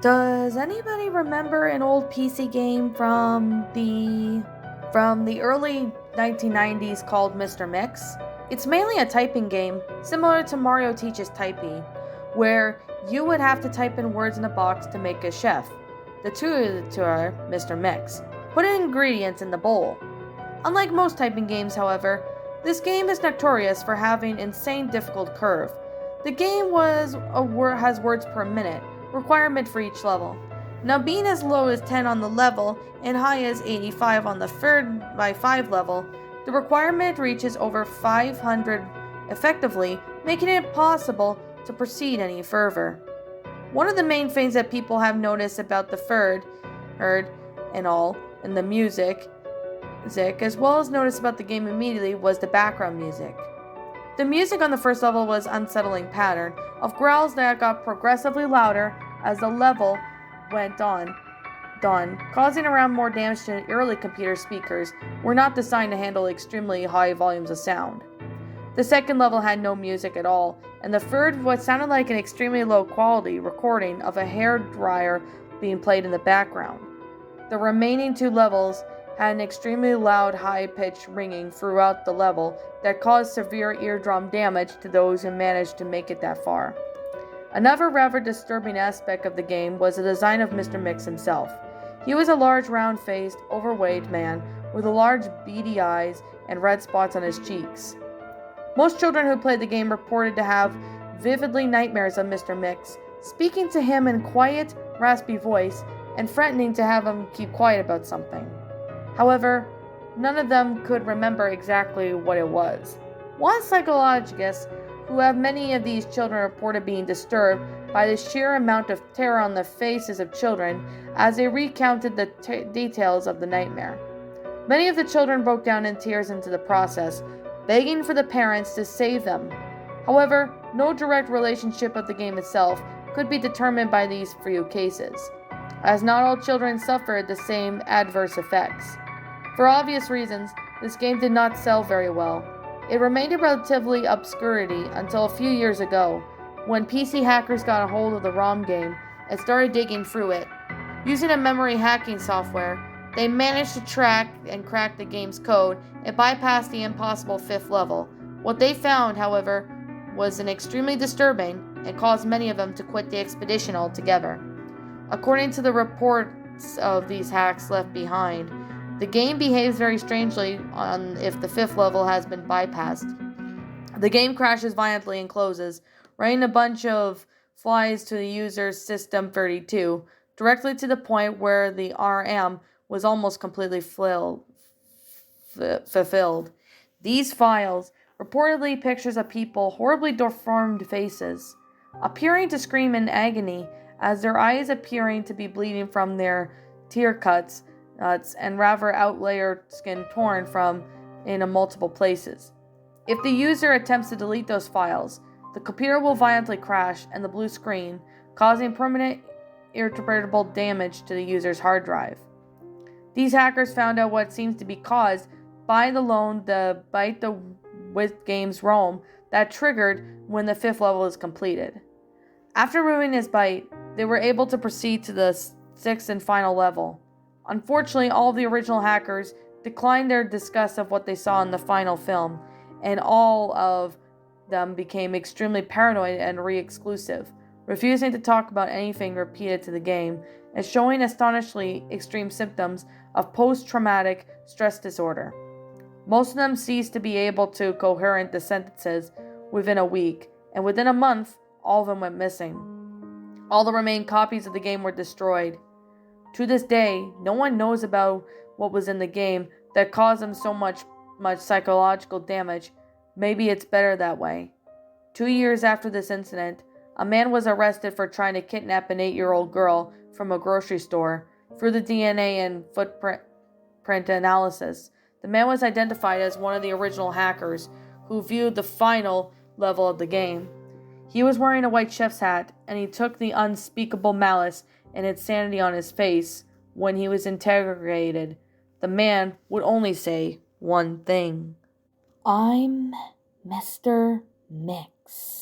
Does anybody remember an old PC game from the early 1990s called Mr. Mix? It's mainly a typing game, similar to Mario Teaches Typey, where you would have to type in words in a box to make a chef. The two are Mr. Mix. Put ingredients in the bowl. Unlike most typing games, however, this game is notorious for having insane difficult curve. The game has words per minute, requirement for each level. Now, being as low as 10 on the level and high as 85 on the 3x5 level, the requirement reaches over 500 effectively, making it impossible to proceed any further. One of the main things that people have noticed about the third, and the music, as well as noticed about the game immediately, was the background music. The music on the first level was unsettling pattern of growls that got progressively louder as the level went on, causing around more damage to early computer speakers were not designed to handle extremely high volumes of sound. The second level had no music at all, and the third what sounded like an extremely low quality recording of a hair dryer being played in the background. The remaining two levels had an extremely loud, high-pitched ringing throughout the level that caused severe eardrum damage to those who managed to make it that far. Another rather disturbing aspect of the game was the design of Mr. Mix himself. He was a large, round-faced, overweight man with large, beady eyes and red spots on his cheeks. Most children who played the game reported to have vividly nightmares of Mr. Mix, speaking to him in quiet, raspy voice and threatening to have him keep quiet about something. However, none of them could remember exactly what it was. One psychologist who have many of these children reported being disturbed by the sheer amount of terror on the faces of children as they recounted the details of the nightmare. Many of the children broke down in tears into the process, begging for the parents to save them. However, no direct relationship of the game itself could be determined by these few cases, as not all children suffered the same adverse effects. For obvious reasons, this game did not sell very well. It remained in relatively obscurity until a few years ago, when PC hackers got a hold of the ROM game and started digging through it. Using a memory hacking software, they managed to track and crack the game's code and bypass the impossible fifth level. What they found, however, was an extremely disturbing and caused many of them to quit the expedition altogether. According to the reports of these hacks left behind, the game behaves very strangely if the fifth level has been bypassed. The game crashes violently and closes, raining a bunch of flies to the user's System 32, directly to the point where the RAM was almost completely fulfilled. These files, reportedly pictures of people horribly deformed faces, appearing to scream in agony as their eyes appearing to be bleeding from their tear cuts, and rather outlayer skin torn from in multiple places. If the user attempts to delete those files, the computer will violently crash and the blue screen, causing permanent irreparable damage to the user's hard drive. These hackers found out what seems to be caused by the Byte the Wit game's ROM that triggered when the fifth level is completed. After removing his byte, they were able to proceed to the sixth and final level. Unfortunately, all of the original hackers declined their disgust of what they saw in the final film, and all of them became extremely paranoid and re-exclusive, refusing to talk about anything repeated to the game, and showing astonishingly extreme symptoms of post-traumatic stress disorder. Most of them ceased to be able to coherent the sentences within a week, and within a month, all of them went missing. All the remaining copies of the game were destroyed. To this day, no one knows about what was in the game that caused them so much psychological damage. Maybe it's better that way. 2 years after this incident, a man was arrested for trying to kidnap an 8-year-old girl from a grocery store. Through the DNA and footprint analysis, the man was identified as one of the original hackers who viewed the final level of the game. He was wearing a white chef's hat, and he took the unspeakable malice and insanity on his face when he was interrogated. The man would only say one thing: "I'm Mr. Mix."